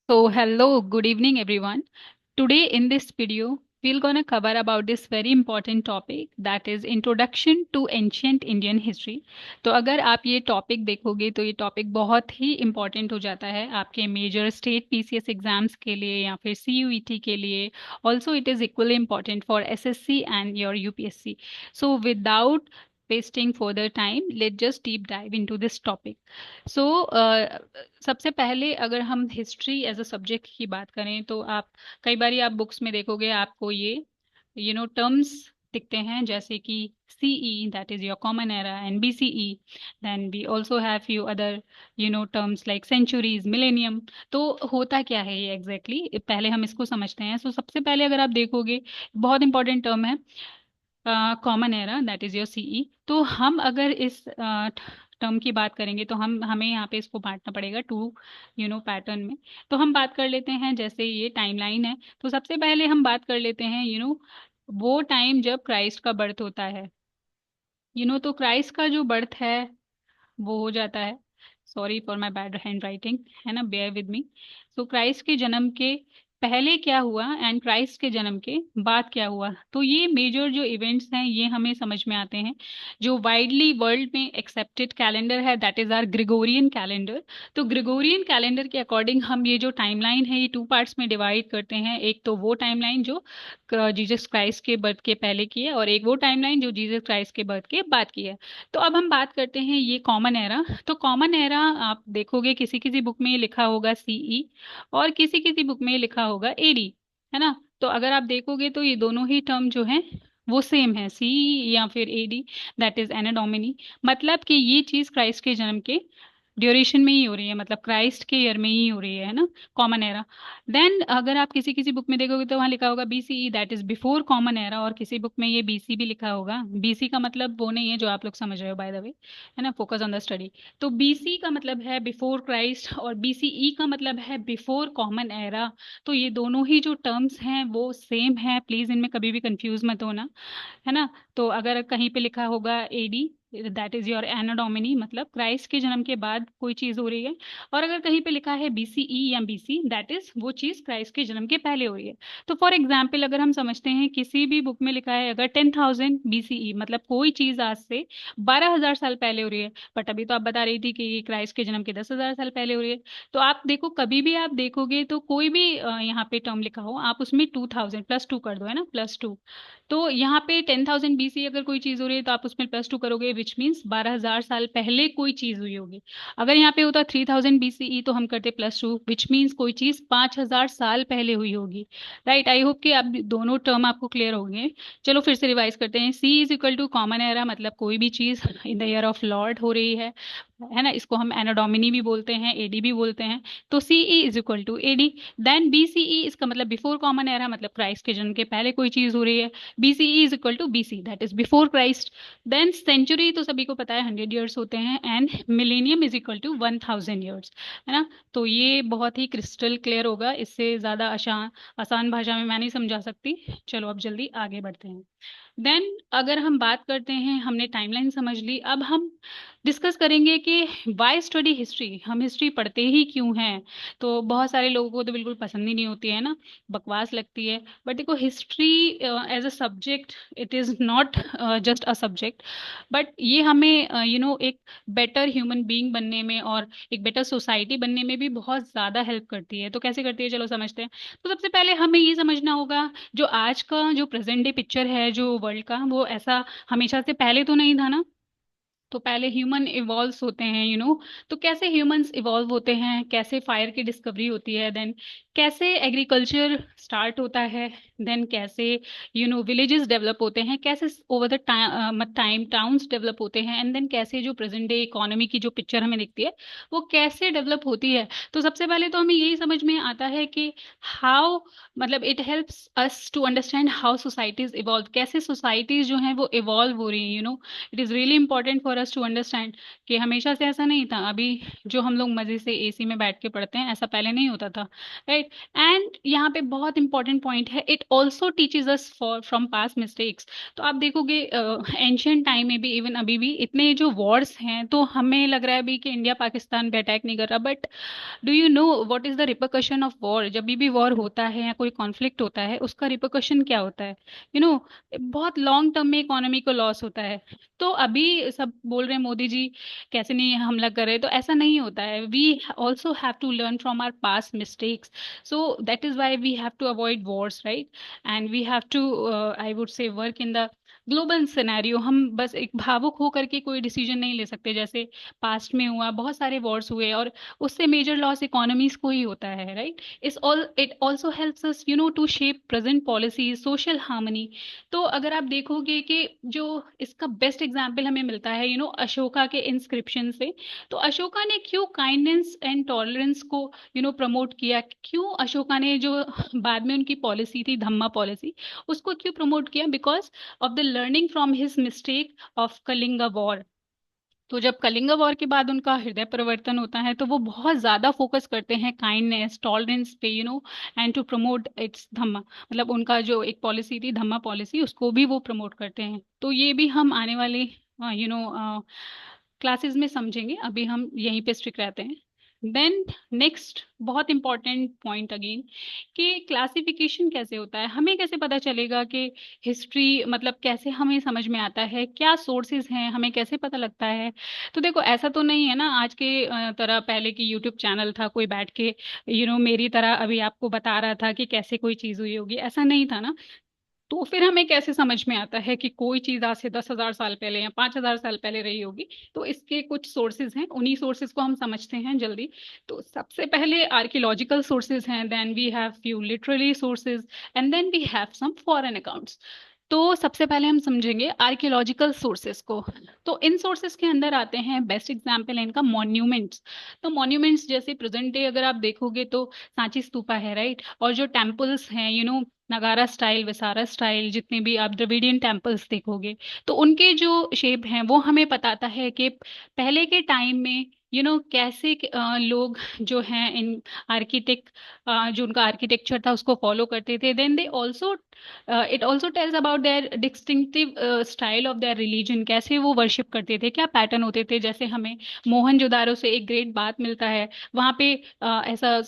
So hello, good evening everyone. Today in this video, we're gonna cover about this very important topic that is introduction to ancient Indian history. तो अगर आप ये topic देखोगे तो ये topic बहुत ही important हो जाता है आपके मेजर स्टेट पीसीएस एग्जाम्स के लिए या फिर सीयूईटी के लिए. Also it is equally important for SSC and your UPSC. So without wasting further time, let's just deep dive into this topic. सो सबसे पहले अगर हम हिस्ट्री एज अ सब्जेक्ट की बात करें तो आप कई बार आप बुक्स में देखोगे आपको ये टर्म्स दिखते हैं जैसे कि CE that is your common era and BCE. Then we also have few other terms like centuries millennium. तो होता क्या है ये एग्जैक्टली पहले हम इसको समझते हैं. सो सबसे पहले अगर आप देखोगे बहुत इंपॉर्टेंट टर्म है common era that is your CE. तो हम अगर इस टर्म की बात करेंगे तो हम हमें यहाँ पे इसको बांटना पड़ेगा टू पैटर्न में. तो हम बात कर लेते हैं जैसे ये टाइमलाइन है. तो सबसे पहले हम बात कर लेते हैं वो टाइम जब क्राइस्ट का बर्थ होता है. तो क्राइस्ट का जो बर्थ है वो हो जाता है. Sorry for my bad handwriting, है ना, bear with me. So Christ के जन्म के पहले क्या हुआ एंड क्राइस्ट के जन्म के बाद क्या हुआ, तो ये मेजर जो इवेंट्स हैं ये हमें समझ में आते हैं. जो वाइडली वर्ल्ड में एक्सेप्टेड कैलेंडर है that is our Gregorian calendar. तो ग्रिगोरियन कैलेंडर के अकॉर्डिंग हम ये जो टाइमलाइन है ये टू पार्ट्स में डिवाइड करते हैं. एक तो वो टाइमलाइन जो जीसस क्राइस्ट के बर्थ के पहले की है और एक वो टाइमलाइन जो जीसस क्राइस्ट के बर्थ के बाद की है. तो अब हम बात करते हैं ये कॉमन एरा. तो कॉमन एरा आप देखोगे किसी किसी बुक में ये लिखा होगा सीई और किसी किसी बुक में ये लिखा होगा एडी, है ना. तो अगर आप देखोगे तो ये दोनों ही टर्म जो है वो सेम है, सी या फिर AD, that is anno Domini. मतलब कि ये चीज क्राइस्ट के जन्म के ड्यूरेशन में ही हो रही है, मतलब क्राइस्ट के ईयर में ही हो रही है ना, कॉमन एरा. देन अगर आप किसी किसी बुक में देखोगे तो वहां लिखा होगा BCE that is before common era, और किसी बुक में ये बीसी भी लिखा होगा. बीसी का मतलब वो नहीं है जो आप लोग समझ रहे हो बाय द वे, है ना, फोकस ऑन द स्टडी. तो बीसी का मतलब है बिफोर क्राइस्ट और बीसीई का मतलब है बिफोर कॉमन एरा. तो ये दोनों ही जो टर्म्स हैं वो सेम है, प्लीज इनमें कभी भी कंफ्यूज मत होना, है ना. तो अगर कहीं पे लिखा होगा AD that is your anno Domini, मतलब क्राइस्ट के जन्म के बाद कोई चीज हो रही है. और अगर कहीं पे लिखा है बीसीई या बीसी दैट इज वो चीज क्राइस्ट के जन्म के पहले हो रही है. तो फॉर एग्जाम्पल अगर हम समझते हैं किसी भी बुक में लिखा है अगर 10,000 बीसीई, मतलब कोई चीज आज से 12,000 साल पहले हो रही है, बट अभी तो आप बता रही थी कि क्राइस्ट के जन्म के 10,000 साल पहले हो रही है. तो आप देखो कभी भी आप देखोगे तो कोई भी यहाँ पे टर्म लिखा हो आप उसमें 2,000 +2 कर दो, है ना, +2. तो यहाँ पे 10,000 बीसी अगर कोई चीज हो रही है तो आप उसमें +2 करोगे विच मीन्स 12,000 साल पहले कोई चीज हुई होगी. अगर यहाँ पे होता 3,000 बीसीई तो हम करते +2 विच मीन्स कोई चीज 5,000 साल पहले हुई होगी. राइट, आई होप कि अब दोनों टर्म आपको क्लियर हो गए. चलो फिर से रिवाइज करते हैं. C is equal to common era, मतलब कोई भी चीज in the year of lord हो रही है ना, इसको हम एनाडोमिनी भी बोलते हैं, एडी भी बोलते हैं. तो CE is equal to AD. Then BCE इसका मतलब बिफोर कॉमन एरा, मतलब क्राइस्ट के जन्म के पहले कोई चीज हो रही है. BCE is equal to BC that is before Christ. Then century तो सभी को पता है 100 ईयर्स होते हैं, and millennium is equal to 1,000 years, है ना. तो ये बहुत ही क्रिस्टल क्लियर होगा, इससे ज्यादा आसान आसान भाषा में मैं नहीं समझा सकती. चलो अब जल्दी आगे बढ़ते हैं. देन अगर हम बात करते हैं, हमने टाइमलाइन समझ ली, अब हम डिस्कस करेंगे कि वाई स्टडी हिस्ट्री, हम हिस्ट्री पढ़ते ही क्यों हैं. तो बहुत सारे लोगों को तो बिल्कुल पसंद ही नहीं होती है ना, बकवास लगती है. बट देखो history as a subject it is not just a subject, but ये हमें एक बेटर ह्यूमन बीइंग बनने में और एक बेटर सोसाइटी बनने में भी बहुत ज़्यादा हेल्प करती है. तो कैसे करती है चलो समझते हैं. तो सबसे पहले हमें ये समझना होगा जो आज का जो प्रेजेंट डे पिक्चर है जो वर्ल्ड का, वो ऐसा हमेशा से पहले तो नहीं था ना. तो पहले ह्यूमन इवॉल्व होते हैं तो कैसे ह्यूमंस इवॉल्व होते हैं, कैसे फायर की डिस्कवरी होती है, देन कैसे एग्रीकल्चर स्टार्ट होता है, देन कैसे विलेजेस डेवलप होते हैं, कैसे over the time towns develop होते हैं, एंड देन कैसे जो प्रेजेंट डे इकोनॉमी की जो पिक्चर हमें दिखती है वो कैसे डेवलप होती है. तो सबसे पहले तो हमें यही समझ में आता है कि हाउ, मतलब it helps us to understand how societies evolve, कैसे सोसाइटीज जो हैं वो इवॉल्व हो रही हैं. It is really important for us to understand कि हमेशा से ऐसा नहीं था. अभी जो हम लोग मजे से एसी में बैठ के पढ़ते हैं ऐसा पहले नहीं होता था, राइट. एंड यहाँ पे बहुत इंपॉर्टेंट पॉइंट है, it also teaches us for from past mistakes. तो आप देखोगे एंशियंट टाइम में भी, इवन अभी भी इतने जो वॉर्स हैं, तो हमें लग रहा है अभी कि इंडिया पाकिस्तान पे अटैक नहीं कर रहा, but do you know what is the रिpercussion ऑफ वॉर? जब भी वॉर होता है या कोई कॉन्फ्लिक्ट होता है, उसका रिpercussion क्या होता है? यू नो, बहुत लॉन्ग टर्म में इकोनॉमी को लॉस होता है। तो अभी सब बोल रहे हैं मोदी जी कैसे नहीं हमला कर रहे, तो ऐसा नहीं होता है। We also have to learn from our past mistakes, so that is why we have to avoid wars, right? And we have to, I would say, work in the global scenario. हम बस एक भावुक होकर के कोई decision नहीं ले सकते, जैसे पास्ट में हुआ, बहुत सारे वॉर्स हुए और उससे मेजर लॉस इकोनॉमीज को ही होता है, right? Is all it also helps us to shape present policies, social harmony. तो अगर आप देखोगे कि जो इसका बेस्ट एग्जाम्पल हमें मिलता है अशोका के इंस्क्रिप्शन से। तो अशोका ने क्यों काइंडनेस एंड टॉलरेंस को प्रमोट किया? क्यों अशोका ने जो बाद में उनकी पॉलिसी थी धम्मा पॉलिसी, उसको क्यों प्रमोट किया? Because of the learning from his mistake of Kalinga war. तो जब कलिंगा वॉर के बाद उनका हृदय परिवर्तन होता है, तो वो बहुत ज्यादा फोकस करते हैं काइंडनेस टॉलरेंस पे, एंड टू प्रमोट इट्स धम्मा। मतलब उनका जो एक पॉलिसी थी धम्मा पॉलिसी, उसको भी वो प्रमोट करते हैं। तो ये भी हम आने वाले क्लासेस में समझेंगे, अभी हम यहीं पे स्टिक रहते हैं। देन नेक्स्ट बहुत इंपॉर्टेंट पॉइंट अगेन, कि क्लासिफिकेशन कैसे होता है? हमें कैसे पता चलेगा कि हिस्ट्री मतलब कैसे हमें समझ में आता है, क्या सोर्सेज हैं, हमें कैसे पता लगता है? तो देखो, ऐसा तो नहीं है ना आज के तरह पहले की यूट्यूब चैनल था, कोई बैठ के मेरी तरह अभी आपको बता रहा था कि कैसे कोई चीज हुई होगी, ऐसा नहीं था ना। तो फिर हमें कैसे समझ में आता है कि कोई चीज आज से 10,000 साल पहले या 5,000 साल पहले रही होगी? तो इसके कुछ सोर्सेज हैं, उन्हीं सोर्सेज को हम समझते हैं जल्दी। तो सबसे पहले आर्कियोलॉजिकल सोर्सेज हैं, then we have few literary sources, and then we have some foreign accounts. तो सबसे पहले हम समझेंगे आर्कियोलॉजिकल सोर्सेज को। तो इन सोर्सेज के अंदर आते हैं, बेस्ट एग्जांपल है इनका मॉन्यूमेंट्स। तो मॉन्यूमेंट्स जैसे प्रेजेंट डे अगर आप देखोगे तो सांची स्तूपा है, राइट? और जो टेम्पल्स हैं, नगारा स्टाइल, विसारा स्टाइल, जितने भी आप द्रविडियन टेम्पल्स देखोगे, तो उनके जो शेप हैं वो हमें बताता है कि पहले के टाइम में कैसे लोग जो हैं इन आर्किटेक्ट, जो उनका आर्किटेक्चर था उसको फॉलो करते थे। Then they also, it also tells about their distinctive style of their religion, कैसे वो वर्शिप करते थे, क्या पैटर्न होते थे। जैसे हमें मोहनजोदारो से एक ग्रेट बात मिलता है, वहाँ पे ऐसा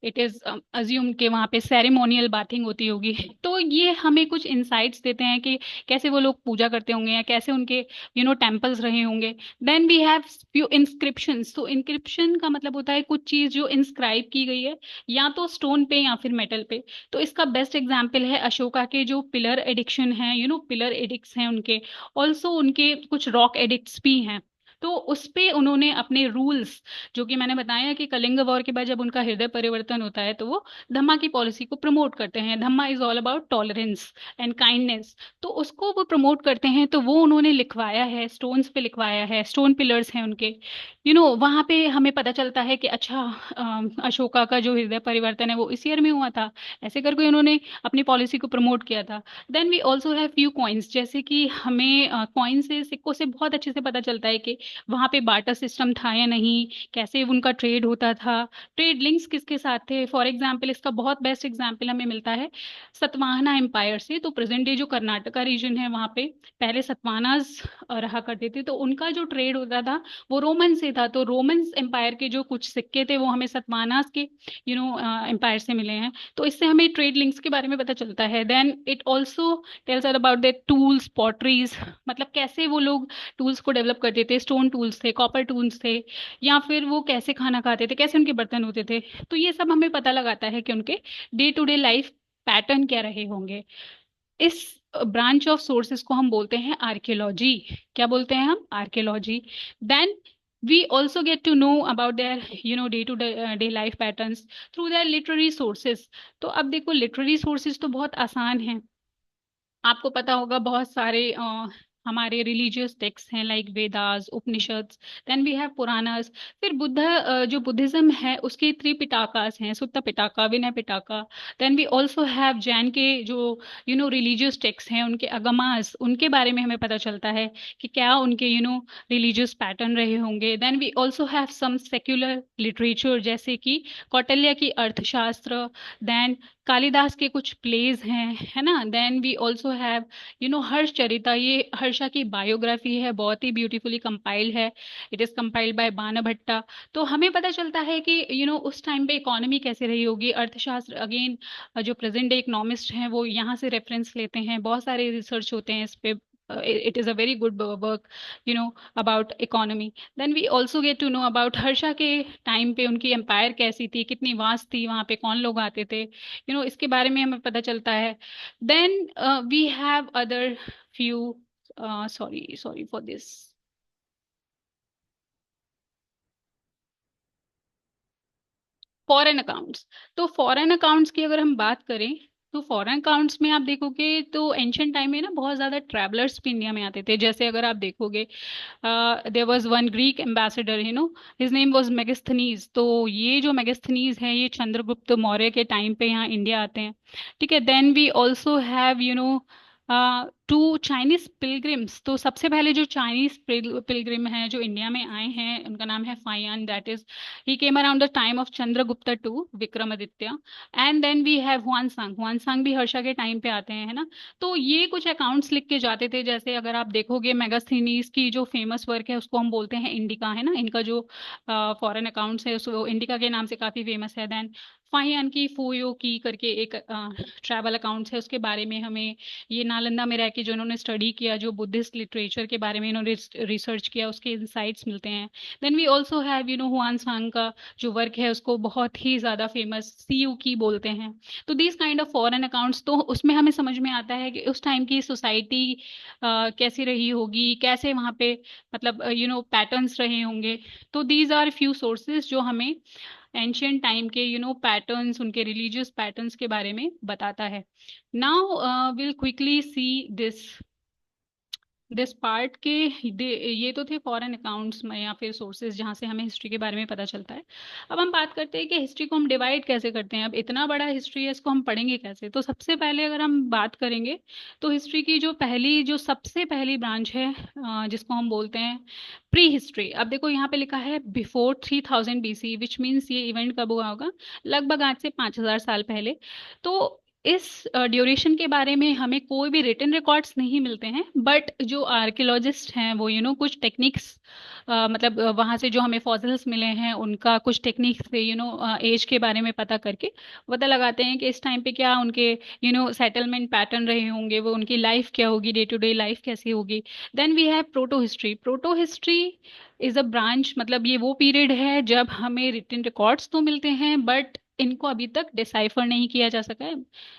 इट इज अज्यूम कि वहाँ पे सेरेमोनियल बाथिंग होती होगी। तो ये हमें कुछ इंसाइट्स देते हैं कि कैसे वो लोग पूजा करते होंगे या कैसे उनके टेम्पल्स रहे होंगे। Then we have few inscriptions. तो इंक्रिप्शन का मतलब होता है कुछ चीज जो इंस्क्राइब की गई है, या तो स्टोन पे या फिर मेटल पे। तो इसका बेस्ट एग्जाम्पल है अशोका के जो पिलर एडिक्शन है, पिलर एडिक्ट्स हैं उनके। ऑल्सो उनके कुछ रॉक एडिक्ट्स भी हैं। तो उस पे उन्होंने अपने रूल्स, जो कि मैंने बताया कि कलिंग वॉर के बाद जब उनका हृदय परिवर्तन होता है, तो वो धम्मा की पॉलिसी को प्रमोट करते हैं। Dhamma is all about tolerance and kindness. तो उसको वो प्रमोट करते हैं, तो वो उन्होंने लिखवाया है, स्टोन्स पे लिखवाया है, स्टोन पिलर्स हैं उनके। वहां पे हमें पता चलता है कि अच्छा, अशोका का जो हृदय परिवर्तन है वो इस ईयर में हुआ था, ऐसे करके उन्होंने अपनी पॉलिसी को प्रमोट किया था। Then we also have few coins, जैसे कि हमें कॉइन से, सिक्कों से बहुत अच्छे से पता चलता है कि वहां पे बार्टर सिस्टम था या नहीं, कैसे उनका ट्रेड होता था, ट्रेड लिंक्स किसके साथ थे। फॉर एग्जाम्पल, इसका बहुत बेस्ट एग्जाम्पल हमें मिलता है सतवाहना एम्पायर से। तो प्रेजेंट डे जो कर्नाटका रीजन है, वहां पे पहले सतवानास रहा करते थे, तो उनका जो ट्रेड होता था वो रोमन से था। तो रोमन एम्पायर के जो कुछ सिक्के थे वो हमें सतवानास के एम्पायर से मिले हैं। तो इससे हमें ट्रेड लिंक्स के बारे में पता चलता है। Then it also tells us about the tools, potteries, मतलब कैसे वो लोग टूल्स को डेवलप करते थे। स्टोन टूल्स थे, कॉपर टूल्स थे, या फिर वो कैसे खाना खाते थे, कैसे उनके बर्तन होते थे। तो ये सब हमें पता लगाता है कि उनके day to day life pattern क्या रहे होंगे। इस ब्रांच ऑफ सोर्सेस को हम बोलते हैं आर्कियोलॉजी। क्या बोलते हैं हम? Archaeology. Then we also get to know about their day to day life patterns through their literary sources। तो अब देखो, लिटरेरी सोर्सेज तो बहुत आसान हैं, आपको पता होगा बहुत सारे हमारे रिलीजियस टेक्स्ट हैं like Vedas, Upanishads, then we have Puranas. फिर बुद्ध, जो बुद्धिज्म है उसके त्रिपिटाकास हैं, Sutta Pitaka, Vinaya Pitaka. Then we also have Jain के जो रिलीजियस टेक्स्ट हैं, उनके अगमास, उनके बारे में हमें पता चलता है कि क्या उनके रिलीजियस पैटर्न रहे होंगे। Then we also have some secular literature जैसे कि कौटिल्य की अर्थशास्त्र, देन कालिदास के कुछ प्लेज हैं, है ना। Then we also have Harshacharita, ये हर्षा की बायोग्राफी है, बहुत ही ब्यूटीफुली कंपाइल्ड है। It is compiled by Banabhatta. तो हमें पता चलता है कि उस टाइम पे इकोनॉमी कैसे रही होगी। अर्थशास्त्र अगेन, जो प्रेजेंट डे इकोनॉमिस्ट हैं वो यहाँ से रेफरेंस लेते हैं, बहुत सारे रिसर्च होते हैं इस पे। It is a very good work about economy. Then we also get to know about Harsha के टाइम पे उनकी एम्पायर कैसी थी, कितनी वास्ट थी, वहाँ पे कौन लोग आते थे, इसके बारे में हमें पता चलता है। Then we have other few, sorry sorry for this, foreign accounts. तो फॉरेन अकाउंट्स की अगर हम बात करें, तो फॉरेन अकाउंट्स में आप देखोगे तो एंशियंट टाइम में ना बहुत ज्यादा ट्रैवलर्स भी इंडिया में आते थे। जैसे अगर आप देखोगे, there was one Greek ambassador, his name was Megasthenes. तो ये जो मेगास्थनीज है ये चंद्रगुप्त मौर्य के टाइम पे यहाँ इंडिया आते हैं। ठीक है। Then we also have two Chinese pilgrims. तो सबसे पहले जो चाइनीज पिलग्रिम हैं जो इंडिया में आए हैं, उनका नाम है Faxian. That is, he came around the time of Chandragupta II, Vikramaditya. And then we have Xuanzang. Xuanzang भी हर्षा के टाइम पे आते हैं, है ना। तो ये कुछ अकाउंट्स लिख के जाते थे। जैसे अगर आप देखोगे मेगास्थनीज की जो फेमस वर्क है उसको हम बोलते हैं इंडिका, है ना। इनका जो फॉरेन अकाउंट्स है वो इंडिका के नाम से काफी फेमस है। देन फाहियान की फूयो की करके एक ट्रैवल अकाउंट्स है, उसके बारे में हमें, ये नालंदा में रह के जो इन्होंने स्टडी किया, जो बुद्धिस्ट लिटरेचर के बारे में इन्होंने रिसर्च किया, उसके इंसाइट्स मिलते हैं। Then we also have Hiuen Tsang का जो वर्क है उसको बहुत ही ज्यादा फेमस सीयू की बोलते हैं। तो these kind of foreign accounts, तो उसमें हमें समझ में आता है कि उस टाइम की सोसाइटी कैसी रही होगी, कैसे वहाँ पे मतलब पैटर्न्स रहे होंगे। तो दीज आर फ्यू सोर्सेज जो हमें एंशियंट टाइम के पैटर्न्स, उनके रिलीजियस पैटर्न्स के बारे में बताता है। Now will quickly see this this part के, ये तो थे फॉरेन अकाउंट्स में या फिर सोर्सेज जहाँ से हमें हिस्ट्री के बारे में पता चलता है। अब हम बात करते हैं कि हिस्ट्री को हम डिवाइड कैसे करते हैं। अब इतना बड़ा हिस्ट्री है, इसको हम पढ़ेंगे कैसे। तो सबसे पहले अगर हम बात करेंगे तो हिस्ट्री की जो सबसे पहली ब्रांच है, जिसको हम बोलते हैं प्री हिस्ट्री। अब देखो यहाँ पे लिखा है बिफोर 3000 BC, विच मीन्स ये इवेंट कब हुआ होगा, लगभग आज से 5000 साल पहले। तो इस ड्यूरेशन के बारे में हमें कोई भी रिटन रिकॉर्ड्स नहीं मिलते हैं, बट जो आर्कियोलॉजिस्ट हैं वो कुछ टेक्निक्स, मतलब वहाँ से जो हमें फॉसिल्स मिले हैं उनका कुछ टेक्निक्स से एज के बारे में पता करके पता लगाते हैं कि इस टाइम पे क्या उनके सेटलमेंट पैटर्न रहे होंगे, वो उनकी लाइफ क्या होगी, डे टू डे लाइफ कैसी होगी। Then we have proto history. Proto history is a branch, मतलब ये वो पीरियड है जब हमें रिटन रिकॉर्ड्स तो मिलते हैं बट इनको अभी तक डिसाइफर नहीं किया जा सका है।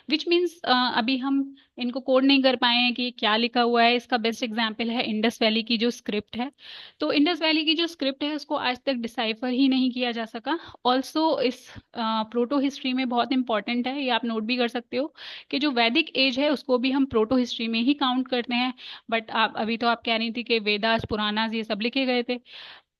विच मीन्स अभी हम इनको कोड नहीं कर पाए हैं कि क्या लिखा हुआ है। इसका बेस्ट एग्जाम्पल है इंडस वैली की जो स्क्रिप्ट है। तो इंडस वैली की जो स्क्रिप्ट है उसको आज तक डिसाइफर ही नहीं किया जा सका। ऑल्सो इस प्रोटो हिस्ट्री में बहुत इंपॉर्टेंट है, ये आप नोट भी कर सकते हो कि जो वैदिक एज है उसको भी हम प्रोटो हिस्ट्री में ही काउंट करते हैं। बट आप अभी तो आप कह रही थी कि वेदास, पुराणास ये सब लिखे गए थे।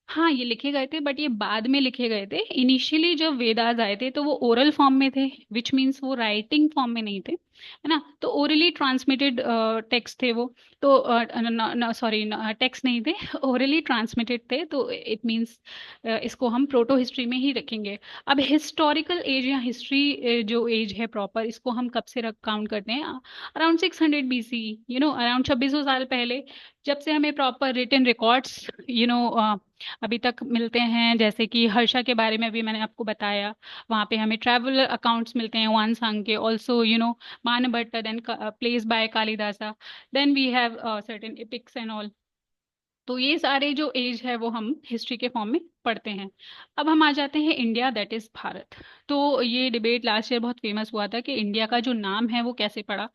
हाँ, ये लिखे गए थे बट ये बाद में लिखे गए थे। इनिशियली जब वेदास आए थे तो वो ओरल फॉर्म में थे, विच मीन्स वो राइटिंग फॉर्म में नहीं थे, है ना। तो ओरली ट्रांसमिटेड टेक्स्ट थे वो। तो सॉरी, टेक्स्ट नहीं थे, ओरली ट्रांसमिटेड थे। तो इट मीन्स इसको हम प्रोटो हिस्ट्री में ही रखेंगे। अब हिस्टोरिकल एज या हिस्ट्री जो एज है प्रॉपर, इसको हम कब से काउंट करते हैं, अराउंड 600 BC, अराउंड 2600 साल पहले, जब से हमें प्रॉपर रिटन रिकॉर्ड्स अभी तक मिलते हैं। जैसे कि हर्षा के बारे में अभी मैंने आपको बताया, वहाँ पे हमें ट्रैवल अकाउंट्स मिलते हैं वन सांग के, also Banabhatta, then plays by Kalidasa, then we have certain epics and all. तो ये सारे जो एज है वो हम हिस्ट्री के फॉर्म में पढ़ते हैं। अब हम आ जाते हैं इंडिया, दैट इज भारत। तो ये डिबेट लास्ट ईयर बहुत फेमस हुआ था कि इंडिया का जो नाम है वो कैसे पड़ा,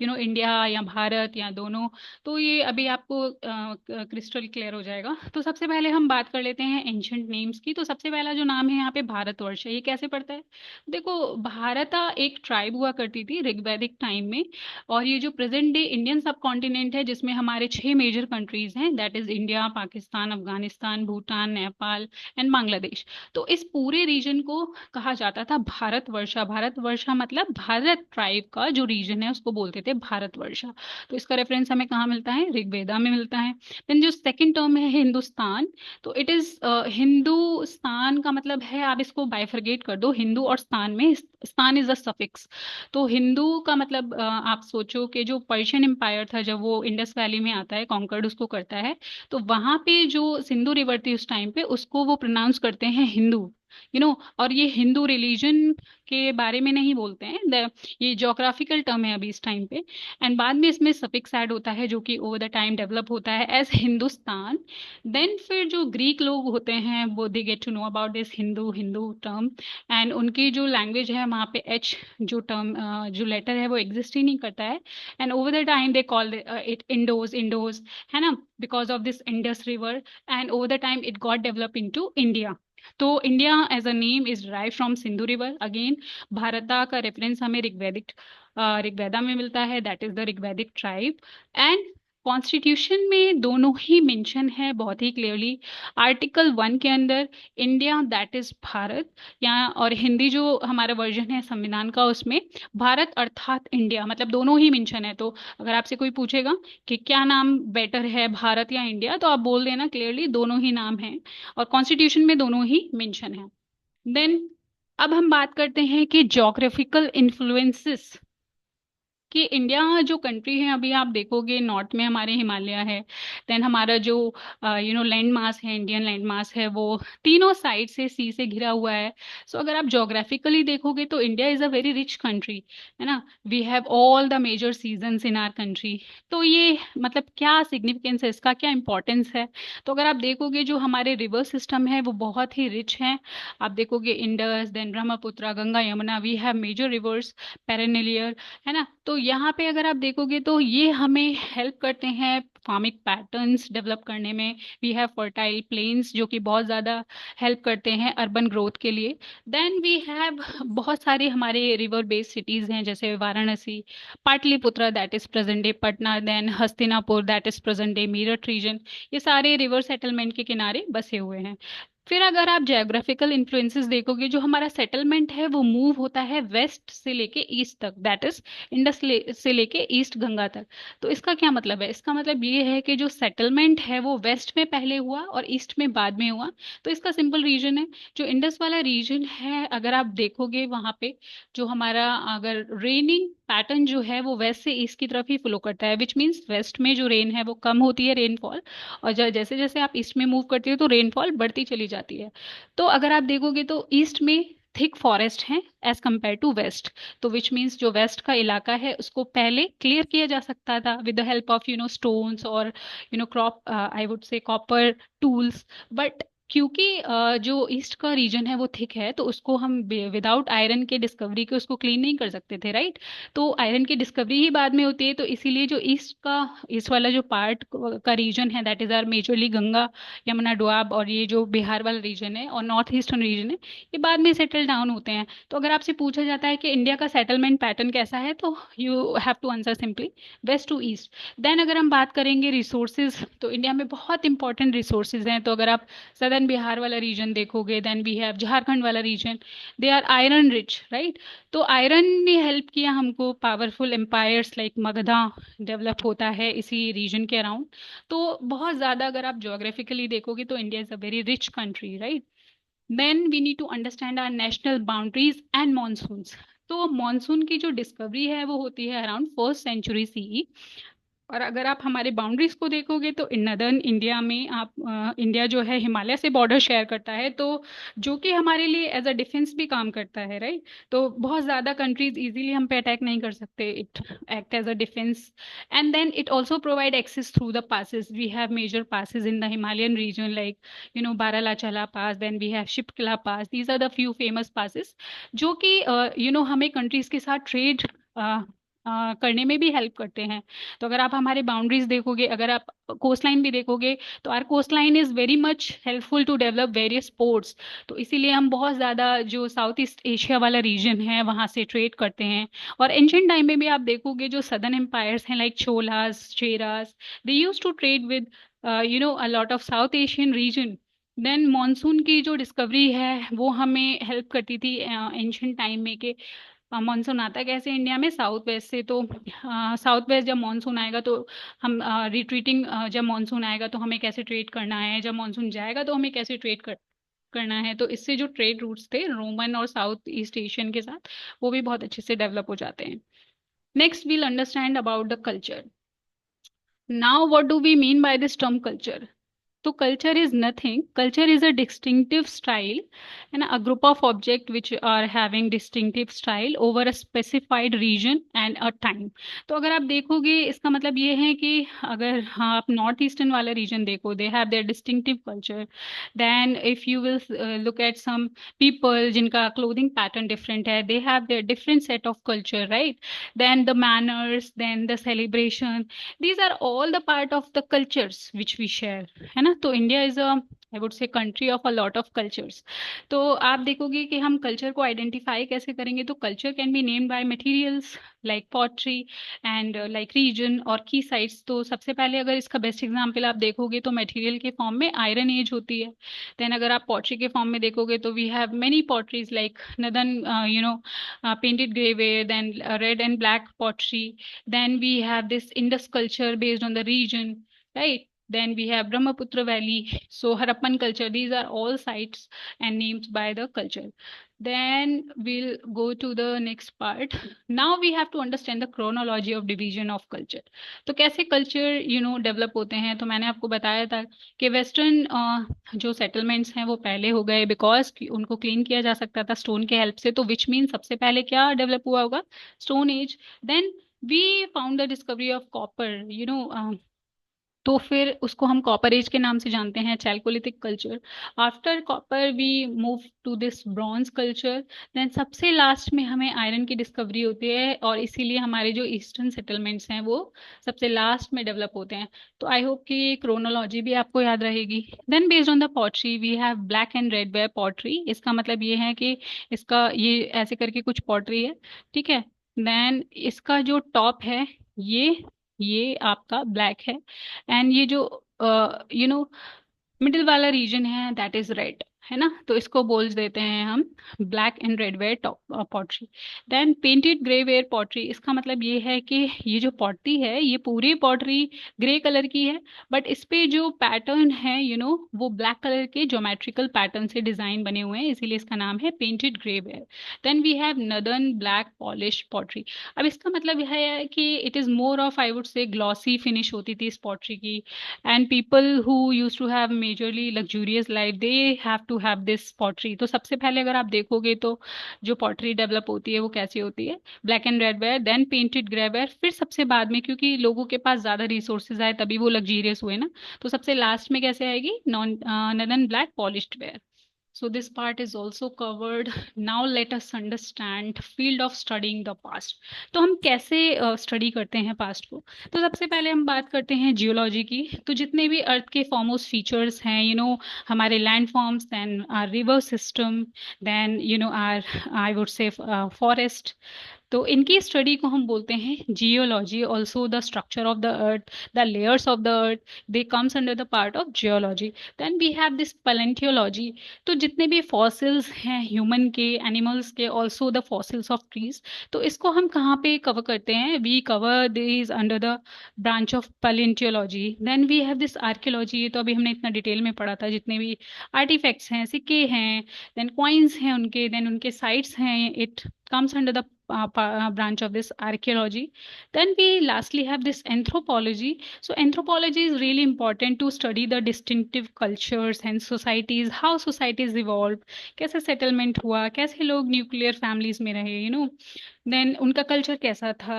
इंडिया या भारत या दोनों। तो ये अभी आपको क्रिस्टल क्लियर हो जाएगा। तो सबसे पहले हम बात कर लेते हैं एंशंट नेम्स की। तो सबसे पहला जो नाम है यहाँ पे भारतवर्ष है, ये कैसे पड़ता है? देखो, भारता एक ट्राइब हुआ करती थी ऋग्वैदिक टाइम में। और ये जो प्रेजेंट डे इंडियन सब कॉन्टिनेंट है, जिसमें हमारे 6 मेजर कंट्रीज हैं, that is India, Pakistan, Afghanistan, Bhutan, Nepal and Bangladesh. तो इस पूरे रीजन को कहा जाता था भारतवर्षा। भारतवर्षा मतलब भारत ट्राइब का जो रीजन है उसको बोलते थे भारतवर्षा। तो इसका रेफरेंस हमें कहाँ मिलता है? ऋग्वेदा में मिलता है। देन जो सेकंड टर्म है हिंदुस्तान, तो इट इज हिंदुस्तान का मतलब है, आप इसको बाइफरगेट कर दो, हिंदू और स्थान में, स्थान इज अ सफिक्स। तो हिंदू का मतलब आप सोचो कि जो पर्शियन एम्पायर था, जब वो इंडस वैली में आता है, कॉन्कर्ड उसको करता है, तो वहां पे जो सिंधु रिवर थी उस टाइम पे, उसको वो प्रोनाउंस करते हैं हिंदू। और ये हिंदू रिलीजन के बारे में नहीं बोलते हैं। ये जोग्राफिकल टर्म है अभी इस टाइम पे। एंड बाद में इसमें सफिक्स ऐड होता है, जो कि ओवर द टाइम डेवलप होता है एज हिंदुस्तान। देन फिर जो ग्रीक लोग होते हैं वो they get to know about this Hindu Hindu term. And उनकी जो लैंग्वेज है वहाँ पे एच जो टर्म जो लेटर है वो एग्जिस्ट ही नहीं करता है। And over the time they call it Indos, Indos, है ना, because of this Indus river. And over the time it got develop into India. तो India as a name is derive from Sindhu river again. Bharata का reference हमें ऋग्वेदा में मिलता है, that is the Rigvedic tribe. And constitution में दोनों ही मेंशन है बहुत ही क्लियरली। आर्टिकल 1 के अंदर इंडिया, दैट इज भारत, या और हिंदी जो हमारा वर्जन है संविधान का, उसमें भारत अर्थात इंडिया, मतलब दोनों ही मेंशन है। तो अगर आपसे कोई पूछेगा कि क्या नाम बेटर है, भारत या इंडिया, तो आप बोल देना क्लियरली दोनों ही नाम हैं, और कॉन्स्टिट्यूशन में दोनों ही मेंशन है। देन अब हम बात करते हैं कि ज्योग्राफिकल इन्फ्लुएंसेस, कि इंडिया जो कंट्री है, अभी आप देखोगे नॉर्थ में हमारे हिमालय है। देन हमारा जो लैंड मास है, इंडियन लैंड मास है, वो तीनों साइड से सी से घिरा हुआ है। सो अगर आप जोग्राफिकली देखोगे तो India is a very rich country, है ना। We have all the major seasons in our country. तो ये मतलब क्या सिग्निफिकेंस है इसका, क्या इंपॉर्टेंस है? तो अगर आप देखोगे जो हमारे रिवर सिस्टम है वो बहुत ही रिच है। आप देखोगे Indus, then Brahmaputra, Ganga, Yamuna, we have major rivers, perennial, है ना। तो यहाँ पे अगर आप देखोगे तो ये हमें हेल्प करते हैं फार्मिंग पैटर्न्स डेवलप करने में। वी हैव फर्टाइल प्लेन्स जो कि बहुत ज़्यादा हेल्प करते हैं अर्बन ग्रोथ के लिए। देन वी हैव बहुत सारे हमारे रिवर बेस्ड सिटीज़ हैं, जैसे Varanasi, Pataliputra that is present day Patna, then Hastinapur that is present day Meerut region. ये सारे रिवर सेटलमेंट के किनारे बसे हुए हैं। फिर अगर आप ज्योग्राफिकल इन्फ्लुएंसेस देखोगे, जो हमारा सेटलमेंट है वो मूव होता है वेस्ट से लेके ईस्ट तक, दैट इज से लेके ईस्ट गंगा तक। तो इसका क्या मतलब है? इसका मतलब ये है कि जो सेटलमेंट है वो वेस्ट में पहले हुआ और ईस्ट में बाद में हुआ। तो इसका सिंपल रीजन है, जो इंडस वाला रीजन है, अगर आप देखोगे वहां पे जो हमारा अगर रेनिंग पैटर्न जो है वो वेस्ट से ईस्ट की तरफ ही फ्लो करता है, विच मीन्स वेस्ट में जो रेन है वो कम होती है, रेनफॉल। और जैसे जैसे आप ईस्ट में मूव करते हो तो रेनफॉल बढ़ती चली जाती है। तो अगर आप देखोगे तो ईस्ट में थिक फॉरेस्ट है एज कंपेयर टू वेस्ट। तो विच मीन्स जो वेस्ट का इलाका है उसको पहले क्लियर किया जा सकता था with the help of stones और crop, I would say copper tools. But क्योंकि जो ईस्ट का रीजन है वो थिक है, तो उसको हम विदाउट आयरन के डिस्कवरी के उसको क्लीन नहीं कर सकते थे, राइट। तो आयरन की डिस्कवरी ही बाद में होती है, तो इसीलिए जो ईस्ट वाला जो पार्ट का रीजन है, that is are majorly Ganga, Yamuna, Doab, और ये जो बिहार वाला रीजन है और नॉर्थ ईस्टर्न रीजन है, ये बाद में सेटल डाउन होते हैं। तो अगर आपसे पूछा जाता है कि इंडिया का सेटलमेंट पैटर्न कैसा है, तो you have to answer simply west to east. Then अगर हम बात करेंगे रिसोर्सेज, तो इंडिया में बहुत इंपॉर्टेंट रिसोर्सेज हैं। तो अगर आप सदर्न बिहार वाला रीजन देखोगे, देन वी हैव झारखंड वाला region, they are iron rich, right. तो आयरन ने हेल्प किया हमको, powerful empires like Magadha develop होता है इसी रीजन के अराउंड। तो बहुत ज़्यादा अगर आप ज्योग्राफिकली देखोगे तो India is a very rich country, right. Then we need to understand our national boundaries and monsoons. तो मॉनसून की जो डिस्कवरी है वो होती है अराउंड 1st सेंचुरी सीई। और अगर आप हमारे बाउंड्रीज को देखोगे तो इन नदर्न इंडिया में आप इंडिया जो है हिमालय से बॉर्डर शेयर करता है, तो जो कि हमारे लिए एज अ डिफेंस भी काम करता है, राइट। तो बहुत ज़्यादा कंट्रीज इजीली हम पे अटैक नहीं कर सकते, it act as a defence. And then it also provide access through the passes. We have major passes in the Himalayan region like Baralachala pass, then we have Shipkila pass. These are the few famous passes जो कि हमें countries के साथ trade करने में भी help करते हैं। तो अगर आप हमारे बाउंड्रीज देखोगे, अगर आप कोस्ट लाइन भी देखोगे, तो our coast line is very much helpful to develop various ports. तो इसीलिए हम बहुत ज़्यादा जो साउथ ईस्ट एशिया वाला रीजन है वहाँ से ट्रेड करते हैं। और एंशियंट टाइम में भी आप देखोगे जो सदर्न एम्पायर्स हैं like Cholas, Cheras, they use to trade with a lot of south Asian region. Then monsoon की जो डिस्कवरी है वो हमें हेल्प करती थी एंशियंट टाइम में कि मानसून आता कैसे इंडिया में साउथ वेस्ट से। तो साउथ वेस्ट जब मानसून आएगा तो हम रिट्रीटिंग, जब मानसून आएगा तो हमें कैसे ट्रेड करना है, जब मानसून जाएगा तो हमें कैसे ट्रेड करना है। तो इससे जो ट्रेड रूट्स थे रोमन और साउथ ईस्ट एशियन के साथ, वो भी बहुत अच्छे से डेवलप हो जाते हैं। Next we'll understand about the culture. Now what do we mean by this term culture? So culture is nothing. Culture is a distinctive style and a group of objects which are having distinctive style over a specified region and a time. तो अगर आप देखोगे इसका मतलब ये है कि अगर हाँ आप नॉर्थ ईस्टर्न वाला रीजन देखो, they have their distinctive culture. Then if you will look at some people जिनका क्लोथिंग पैटर्न डिफरेंट है, they have their different set of culture, right. Then the manners, then the celebration, these are all the part of the cultures which we share, है ना। तो India is a, I would से, country of a lot of cultures. तो आप देखोगे कि हम culture को आइडेंटिफाई कैसे करेंगे, तो culture can be named by materials like pottery and like region और की साइट्स। तो सबसे पहले अगर इसका बेस्ट एग्जांपल आप देखोगे तो मटेरियल के फॉर्म में आयरन एज होती है। देन अगर आप पॉटरी के फॉर्म में देखोगे तो we have many potteries like northern painted grey ware, then red and black pottery. Then we have this Indus culture based on the region, right? Then we have Brahmaputra Valley, so Harappan culture. These are all sites and names by the culture. Then we'll go to the next part. Now we have to understand the chronology of division of culture. तो कैसे culture develop होते हैं? तो मैंने आपको बताया था कि वेस्टर्न जो सेटलमेंट्स हैं वो पहले हो गए बिकॉज उनको क्लीन किया जा सकता था स्टोन के हेल्प से। तो विच मीन सबसे पहले क्या डेवलप हुआ होगा? Stone age. Then we found the discovery of copper, तो फिर उसको हम कॉपर एज के नाम से जानते हैं, chalcolithic culture. After copper we move to this bronze culture. Then सबसे लास्ट में हमें आयरन की डिस्कवरी होती है और इसीलिए हमारे जो ईस्टर्न सेटलमेंट्स हैं वो सबसे लास्ट में डेवलप होते हैं। तो आई होप कि ये क्रोनोलॉजी भी आपको याद रहेगी। Then based on the pottery we have black and red ware pottery. इसका मतलब ये है कि इसका ये ऐसे करके कुछ पॉटरी है, ठीक है। देन इसका जो टॉप है ये आपका ब्लैक है, एंड ये जो मिडिल वाला रीजन है दैट इज रेड, है ना। तो इसको बोल देते हैं हम black and red ware pottery. Then painted grey ware pottery, इसका मतलब ये है कि ये जो पॉटरी है ये पूरी पॉटरी ग्रे कलर की है, बट इस पे जो पैटर्न है वो ब्लैक कलर के ज्योमेट्रिकल पैटर्न से डिजाइन बने हुए हैं, इसीलिए इसका नाम है painted grey ware. Then we have northern black polish pottery. अब इसका मतलब यह है कि it is more of, I would say, glossy finish होती थी इस पॉटरी की। And people who use to have majorly luxurious life they have to have this pottery. तो सबसे पहले अगर आप देखोगे तो जो पॉटरी डेवलप होती है वो कैसी होती है? Black and red ware, then painted grey ware, फिर सबसे बाद में क्योंकि लोगों के पास ज्यादा रिसोर्सेज आए तभी वो लग्जूरियस हुए ना, तो सबसे लास्ट में कैसे आएगी? Non black polished where. So this part is also covered. Now let us understand field of studying the past. तो हम कैसे स्टडी करते हैं पास्ट को? तो सबसे पहले हम बात करते हैं जियोलॉजी की। तो जितने भी अर्थ के फॉर्मोस्ट फीचर्स हैं, हमारे land forms, then our river system, then our, I would say, forest, तो इनकी स्टडी को हम बोलते हैं geology. Also the structure of the earth, the layers of the earth, they comes under the part of geology. Then we have this palaeontology. तो जितने भी fossils हैं ह्यूमन के, एनिमल्स के, also the fossils of trees, तो इसको हम कहाँ पे कवर करते हैं? We cover this under the branch of palaeontology. Then we have this archaeology. ये तो अभी हमने इतना डिटेल में पढ़ा था, जितने भी आर्टिफैक्ट्स हैं, सिक्के हैं, देन कॉइन्स हैं उनके, देन उनके साइट्स हैं, it comes under the branch of this archaeology. Then we lastly have this anthropology. So anthropology is really important to study the distinctive cultures and societies, how societies evolved, कैसे settlement हुआ, कैसे लोग nuclear families में रहे, then उनका culture कैसा था,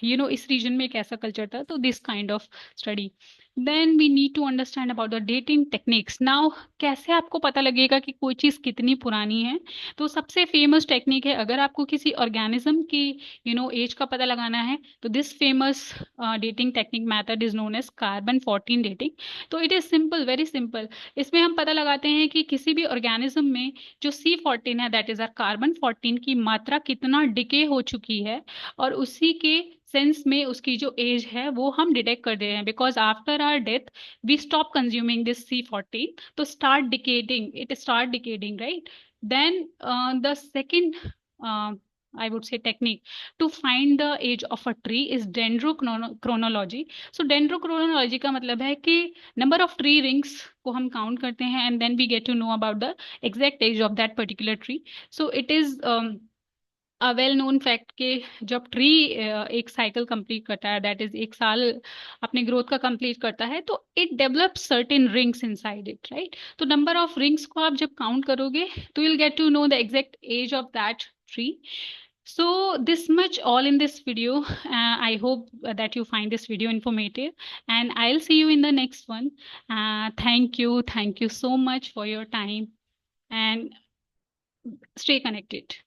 इस रीजन में कैसा कल्चर था, तो this kind of study. Then we need to understand about the dating techniques. Now कैसे आपको पता लगेगा कि कोई चीज़ कितनी पुरानी है? तो सबसे फेमस टेक्निक है, अगर आपको किसी ऑर्गेनिज्म की एज का पता लगाना है, तो this famous dating technique method is known as carbon 14 dating. तो it is simple, very simple. इसमें हम पता लगाते हैं कि किसी भी ऑर्गेनिज्म में जो C14 है, दैट इज आर कार्बन 14 की मात्रा कितना डिके हो चुकी है, और उसी के सेंस में उसकी जो एज है वो हम डिटेक्ट कर दे रहे हैं. Because after our death we stop consuming this C14, तो start decaying, it start decaying, right? Then the second, I would say, technique to find the age of a tree is dendrochronology. So dendrochronology का मतलब है कि number of tree rings को हम count करते हैं, and then we get to know about the exact age of that particular tree. So it is a well known fact कि जब ट्री एक साइकिल कंप्लीट करता है, दैट इज एक साल अपने ग्रोथ का कंप्लीट करता है, तो it develop certain rings inside it, right? तो नंबर ऑफ रिंग्स को आप जब काउंट करोगे तो you'll get to know the exact age of that tree. So this much all in this video. I hope that you find this video informative, and I'll see you in the next one. Thank you so much for your time, and stay connected.